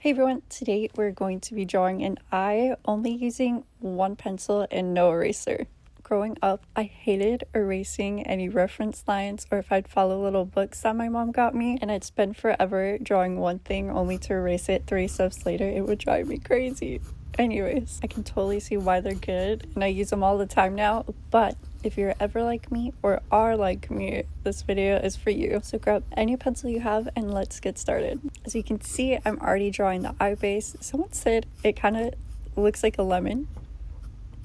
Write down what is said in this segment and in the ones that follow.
Hey everyone, today we're going to be drawing an eye only using one pencil and no eraser. Growing up, I hated erasing any reference lines or if I'd follow little books that my mom got me and I'd spend forever drawing one thing only to erase it 3 steps later. It would drive me crazy. Anyways, I can totally see why they're good and I use them all the time now, but if you're ever like me or are like me, this video is for you. So grab any pencil you have and let's get started. As you can see, I'm already drawing the eye base. Someone said it kind of looks like a lemon,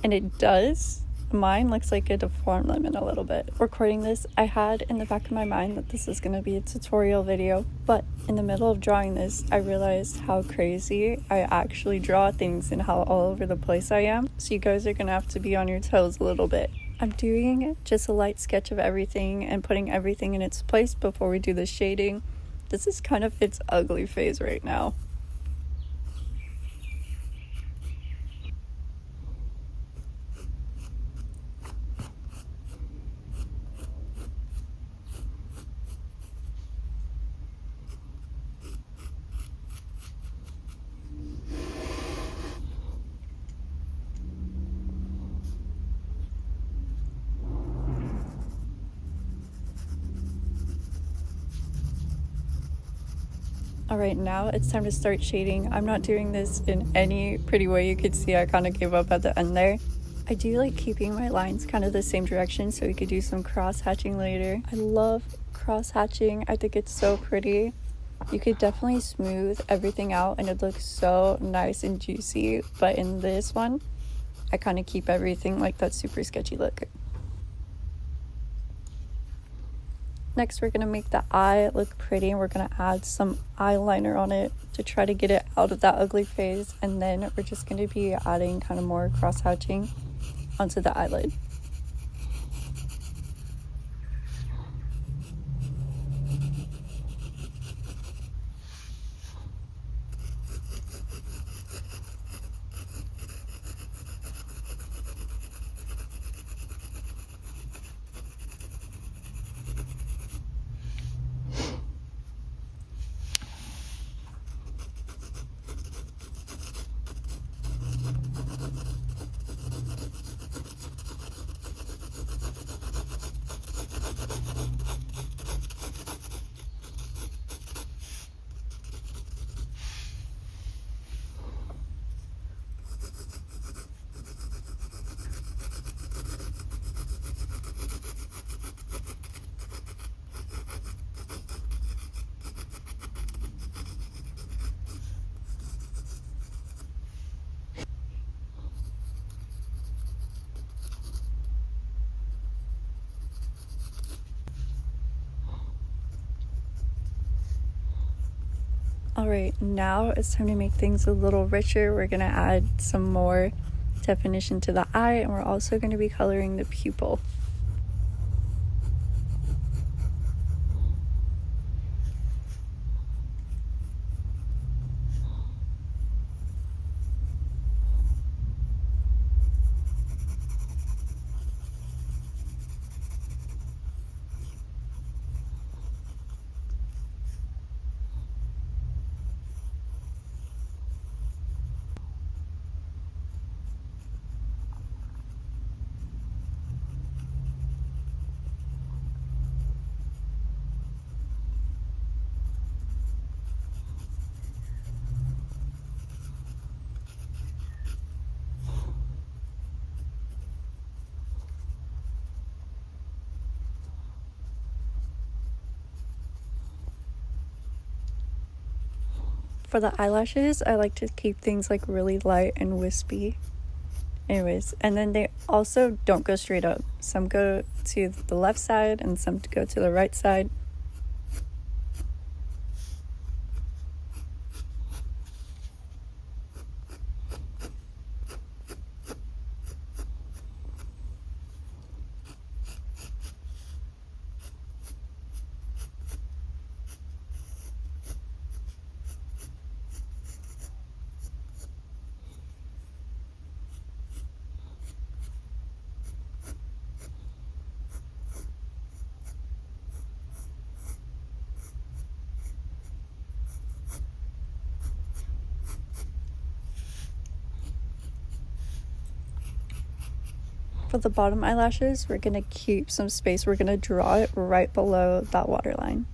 and it does. Mine looks like a deformed lemon a little bit. Recording this, I had in the back of my mind that this is going to be a tutorial video, but in the middle of drawing this, I realized how crazy I actually draw things and how all over the place I am. So you guys are going to have to be on your toes a little bit. I'm doing just a light sketch of everything and putting everything in its place before we do the shading. This is kind of its ugly phase right now. Alright, now it's time to start shading. I'm not doing this in any pretty way. You could see I kind of gave up at the end there. I do like keeping my lines kind of the same direction so we could do some cross hatching later. I love cross hatching. I think it's so pretty. You could definitely smooth everything out and it looks so nice and juicy, but in this one, I kind of keep everything like that super sketchy look. Next, we're going to make the eye look pretty and we're going to add some eyeliner on it to try to get it out of that ugly phase. And then we're just going to be adding kind of more cross hatching onto the eyelid. Alright, now it's time to make things a little richer. We're going to add some more definition to the eye and we're also going to be coloring the pupil. For the eyelashes, I like to keep things like really light and wispy. Anyways, and then they also don't go straight up. Some go to the left side and some go to the right side. For the bottom eyelashes, we're going to keep some space. We're going to draw it right below that waterline.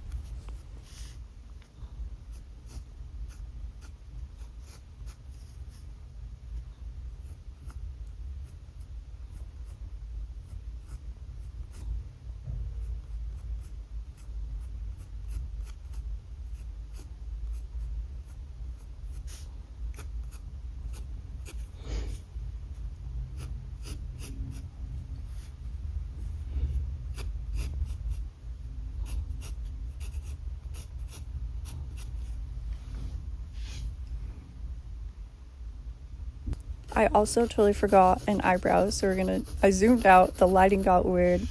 I also totally forgot an eyebrow, so I zoomed out, the lighting got weird.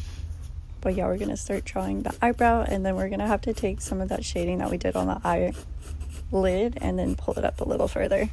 But yeah, we're gonna start drawing the eyebrow, and then we're gonna have to take some of that shading that we did on the eyelid and then pull it up a little further.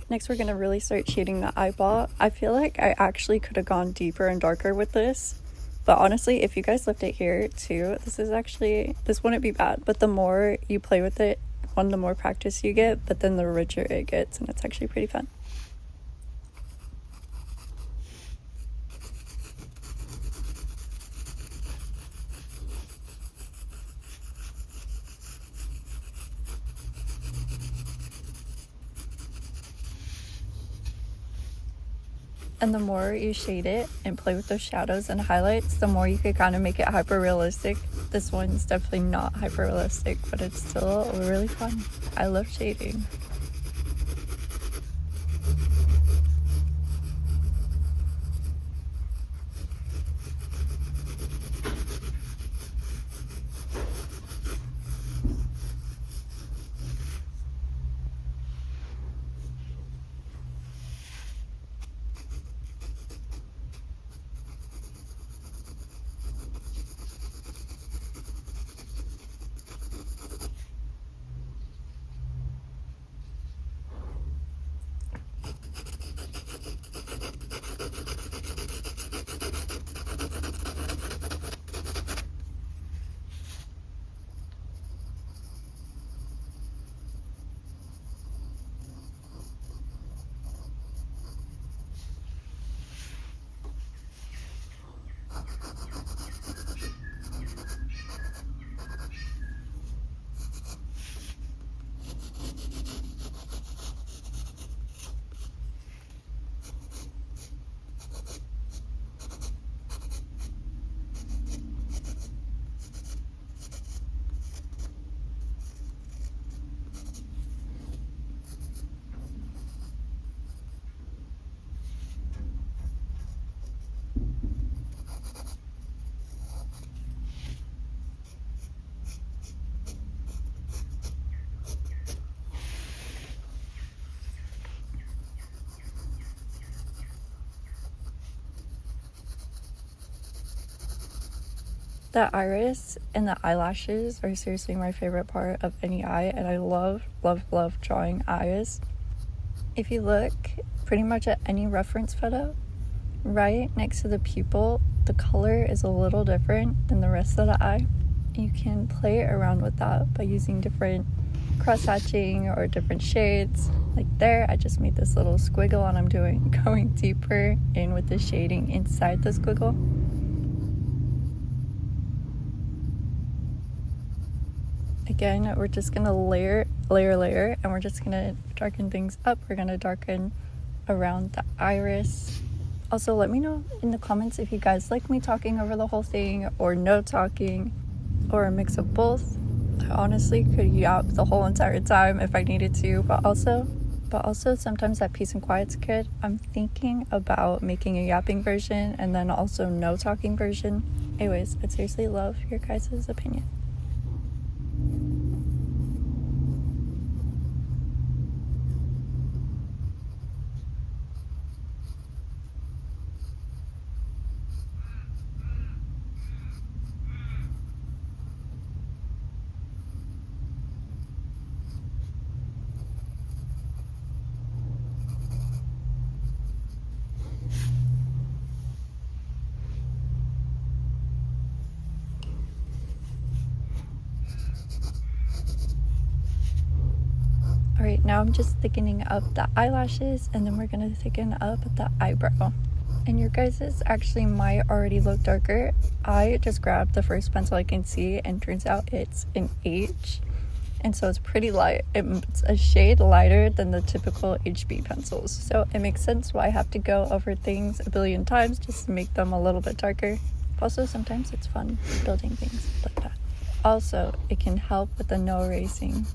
Next, we're gonna really start shading the eyeball. I feel like I actually could have gone deeper and darker with this, but honestly, if you guys left it here too, this wouldn't be bad. But the more you play with it, the more practice you get, but then the richer it gets, and it's actually pretty fun. And the more you shade it and play with those shadows and highlights, the more you could kind of make it hyper realistic. This one's definitely not hyper realistic, but it's still really fun. I love shading. The iris and the eyelashes are seriously my favorite part of any eye, and I love, love, love drawing eyes. If you look pretty much at any reference photo, right next to the pupil, the color is a little different than the rest of the eye. You can play around with that by using different cross-hatching or different shades. Like there, I just made this little squiggle, and I'm going deeper in with the shading inside the squiggle. Again, we're just gonna layer, and we're just gonna darken things up. We're gonna darken around the iris. Also, let me know in the comments if you guys like me talking over the whole thing, or no talking, or a mix of both. I honestly could yap the whole entire time if I needed to, but also sometimes that peace and quiet's good. I'm thinking about making a yapping version and then also no talking version. Anyways, I'd seriously love your guys' opinion. Alright, now I'm just thickening up the eyelashes, and then we're gonna thicken up the eyebrow. And your guys's actually might already look darker. I just grabbed the first pencil I can see, and turns out it's an H, and so it's pretty light. It's a shade lighter than the typical HB pencils, so it makes sense why I have to go over things a billion times just to make them a little bit darker. Also, sometimes it's fun building things like that. Also, it can help with the no erasing.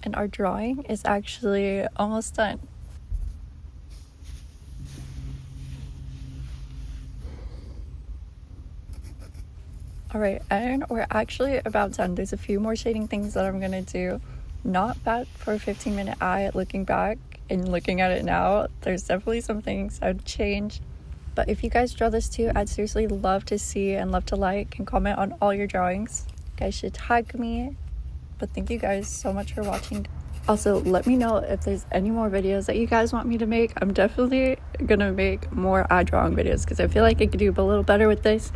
And our drawing is actually almost done. Alright, and we're actually about done. There's a few more shading things that I'm gonna do. Not bad for a 15-minute eye. Looking back and looking at it now, there's definitely some things I'd change. But if you guys draw this too, I'd seriously love to see and love to like and comment on all your drawings. You guys should tag me. But thank you guys so much for watching. Also, let me know if there's any more videos that you guys want me to make. I'm definitely gonna make more eye drawing videos because I feel like I could do a little better with this.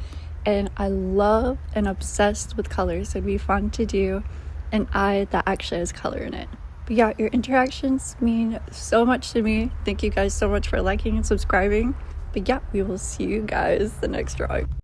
And I love and obsessed with colors, so it'd be fun to do an eye that actually has color in it. But yeah, your interactions mean so much to me. Thank you guys so much for liking and subscribing. But yeah, we will see you guys the next drawing.